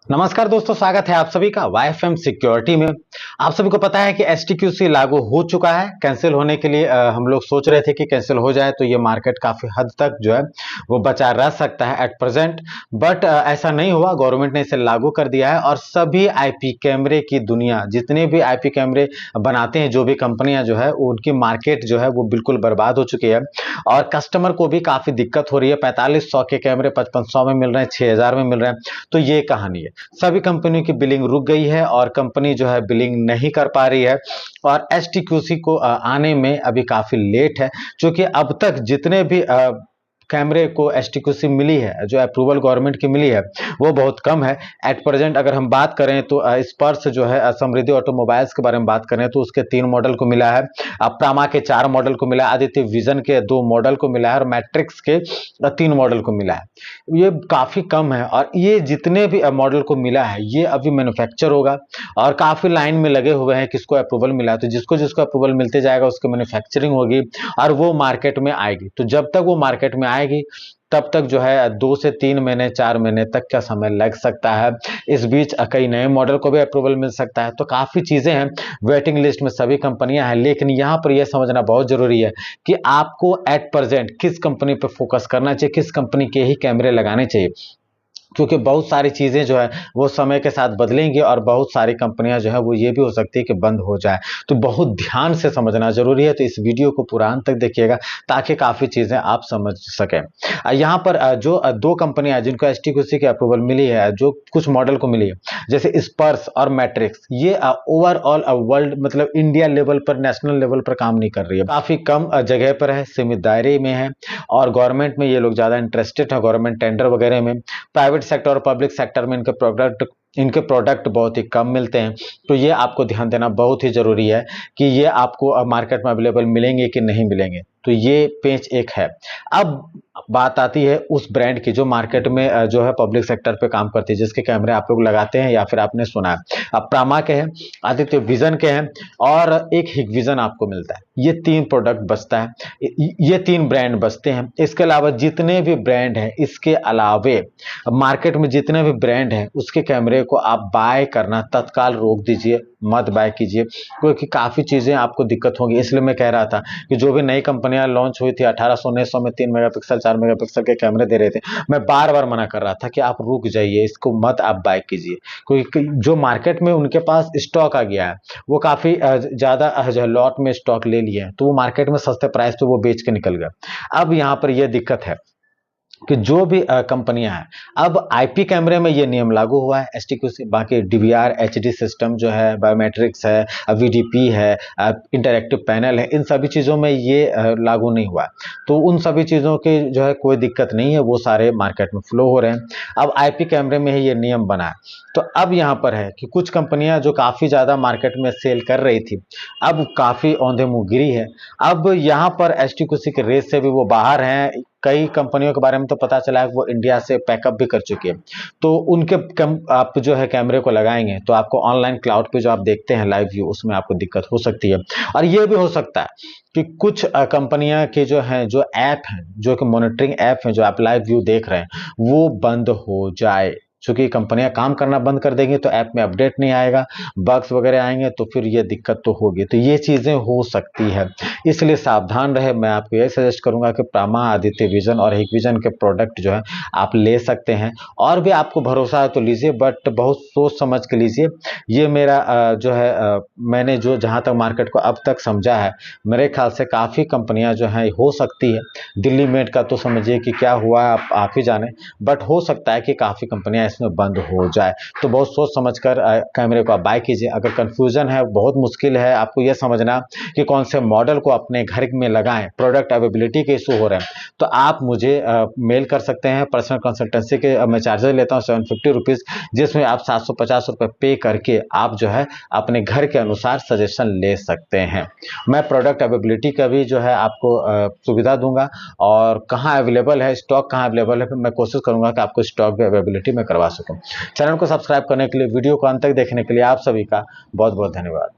नमस्कार दोस्तों, स्वागत है आप सभी का वाईएफएम सिक्योरिटी में। आप सभी को पता है कि एसटीक्यूसी लागू हो चुका है। कैंसिल होने के लिए हम लोग सोच रहे थे कि कैंसिल हो जाए तो ये मार्केट काफी हद तक जो है वो बचा रह सकता है एट प्रेजेंट, बट ऐसा नहीं हुआ। गवर्नमेंट ने इसे लागू कर दिया है और सभी आईपी कैमरे की दुनिया, जितने भी आईपी कैमरे बनाते हैं जो भी कंपनियां जो है, उनकी मार्केट जो है वो बिल्कुल बर्बाद हो चुकी है और कस्टमर को भी काफी दिक्कत हो रही है। 4500 के कैमरे 5500 में मिल रहे हैं, 6000 में मिल रहे हैं। तो ये कहानी है। सभी कंपनियों की बिलिंग रुक गई है और कंपनी जो है बिलिंग नहीं कर पा रही है और एसटीक्यूसी को आने में अभी काफी लेट है, क्योंकि अब तक जितने भी कैमरे को एसटीक्यूसी मिली है, जो अप्रूवल गवर्नमेंट की मिली है, वो बहुत कम है एट प्रेजेंट। अगर हम बात करें तो स्पर्श जो है, समृद्धि ऑटोमोबाइल्स के बारे में बात करें तो उसके 3 मॉडल को मिला है, प्रामा के 4 मॉडल को मिला है, आदित्य विजन के 2 मॉडल को मिला है और मैट्रिक्स के 3 मॉडल को मिला है। ये काफी कम है और ये जितने भी मॉडल को मिला है ये अभी मैन्युफैक्चर होगा और काफी लाइन में लगे हुए हैं किसको अप्रूवल मिला है। तो जिसको जिसको अप्रूवल मिलते जाएगा उसकी मैन्युफैक्चरिंग होगी और वो मार्केट में आएगी। तो जब तक वो मार्केट में आएगी तब तक जो है 2 से 3 महीने 4 महीने तक का समय लग सकता है। इस बीच कई नए मॉडल को भी अप्रूवल मिल सकता है। तो काफी चीजें हैं, वेटिंग लिस्ट में सभी कंपनियां हैं, लेकिन यहां पर यह समझना बहुत जरूरी है कि आपको एट प्रेजेंट किस कंपनी पर फोकस करना चाहिए, किस कंपनी के ही कैमरे लगाने चाहिए, क्योंकि बहुत सारी चीजें जो है वो समय के साथ बदलेंगी और बहुत सारी कंपनियां जो है वो ये भी हो सकती है कि बंद हो जाए। तो बहुत ध्यान से समझना जरूरी है। तो इस वीडियो को पूरा अंत तक देखिएगा ताकि काफी चीजें आप समझ सकें। यहाँ पर जो 2 कंपनियां जिनको एसटीक्यूसी की अप्रूवल मिली है, जो कुछ मॉडल को मिली है, जैसे स्पर्श और मैट्रिक्स, ये ओवरऑल वर्ल्ड मतलब इंडिया लेवल पर, नेशनल लेवल पर काम नहीं कर रही है। काफी कम जगह पर है, सीमित दायरे में है और गवर्नमेंट में ये लोग ज्यादा इंटरेस्टेड है, गवर्नमेंट टेंडर वगैरह में। प्राइवेट सेक्टर और पब्लिक सेक्टर में इनके प्रोडक्ट बहुत ही कम मिलते हैं। तो ये आपको ध्यान देना बहुत ही जरूरी है कि ये आपको मार्केट में अवेलेबल मिलेंगे कि नहीं मिलेंगे। तो ये पेज एक है। अब बात आती है उस ब्रांड की जो मार्केट में जो है पब्लिक सेक्टर पे काम करती है, जिसके कैमरे आप लोग लगाते हैं या फिर आपने सुना है। अब प्रामा के हैं, आदित्य विजन के हैं और एक हिगविजन आपको मिलता है। ये 3 प्रोडक्ट बचता है, ये 3 ब्रांड बचते हैं। इसके अलावा जितने भी ब्रांड हैं, इसके अलावे मार्केट में जितने भी ब्रांड हैं, उसके कैमरे को आप बाय करना तत्काल रोक दीजिए, मत बाय कीजिए, क्योंकि काफी चीजें आपको दिक्कत होगी। इसलिए मैं कह रहा था कि जो भी नई कंपनियां लॉन्च हुई थी 1800 1900 में 3 मेगापिक्सल 4 मेगापिक्सल के कैमरे दे रहे थे, मैं बार बार मना कर रहा था कि आप रुक जाइए, इसको मत आप बाय कीजिए, क्योंकि जो मार्केट में उनके पास स्टॉक आ गया है वो काफी ज्यादा लॉट में स्टॉक ले लिया है, तो वो मार्केट में सस्ते प्राइस पे वो बेच के निकल गया। अब यहाँ पर यह दिक्कत है कि जो भी कंपनियां हैं, अब आईपी कैमरे में ये नियम लागू हुआ है एसटीक्यूसी, बाकी डीवीआर एचडी सिस्टम जो है, बायोमेट्रिक्स है, वीडीपी है, इंटरैक्टिव पैनल है, इन सभी चीज़ों में ये लागू नहीं हुआ है। तो उन सभी चीज़ों की जो है कोई दिक्कत नहीं है, वो सारे मार्केट में फ्लो हो रहे हैं। अब आईपी कैमरे में ही ये नियम बना है। तो अब यहाँ पर है कि कुछ कंपनियां जो काफ़ी ज़्यादा मार्केट में सेल कर रही थी, अब काफ़ी औंधे मुँह गिरी है। अब यहाँ पर एसटीक्यूसी के रेस से भी वो बाहर हैं। कई कंपनियों के बारे में तो पता चला है कि वो इंडिया से पैकअप भी कर चुकी है। तो उनके आप जो है कैमरे को लगाएंगे तो आपको ऑनलाइन क्लाउड पे जो आप देखते हैं लाइव व्यू, उसमें आपको दिक्कत हो सकती है। और ये भी हो सकता है कि कुछ कंपनियां के जो हैं, जो ऐप हैं, जो कि मॉनिटरिंग ऐप हैं, जो आप लाइव व्यू देख रहे हैं, वो बंद हो जाए। चूंकि कंपनियां काम करना बंद कर देंगी तो ऐप में अपडेट नहीं आएगा, बग्स वगैरह आएंगे तो फिर ये दिक्कत तो होगी। तो ये चीजें हो सकती है, इसलिए सावधान रहे। मैं आपको ये सजेस्ट करूंगा कि प्रामा, आदित्य विजन और हिगविजन के प्रोडक्ट जो है आप ले सकते हैं। और भी आपको भरोसा है तो लीजिए, बट बहुत सोच समझ के लीजिए। ये मेरा जो है मैंने जो जहां तक मार्केट को अब तक समझा है, मेरे ख्याल से काफ़ी कंपनियां जो हैं हो सकती है। दिल्ली मेट का तो समझिए कि क्या हुआ है आप ही जाने, बट हो सकता है कि काफ़ी कंपनियां इसमें बंद हो जाए। तो बहुत सोच समझकर कैमरे को आप बाय कीजिए। अगर कंफ्यूजन है, बहुत मुश्किल है आपको यह समझना कि कौन से मॉडल को अपने घर में लगाएं, प्रोडक्ट अवेलेबिलिटी के इशू हो रहे हैं, तो आप मुझे मेल कर सकते हैं। पर्सनल कंसल्टेंसी के मैं चार्जेस लेता हूं 750 रुपीज़, जिसमें आप 750 रुपये पे करके आप जो है अपने घर के अनुसार सजेशन ले सकते हैं। मैं प्रोडक्ट अवेलेबिलिटी का भी जो है आपको सुविधा दूंगा और कहाँ अवेलेबल है, स्टॉक कहाँ अवेलेबल है, मैं कोशिश करूंगा कि आपको स्टॉक भी अवेलेबिलिटी में करवा सकूं। चैनल को सब्सक्राइब करने के लिए, वीडियो को अंत तक देखने के लिए आप सभी का बहुत बहुत धन्यवाद।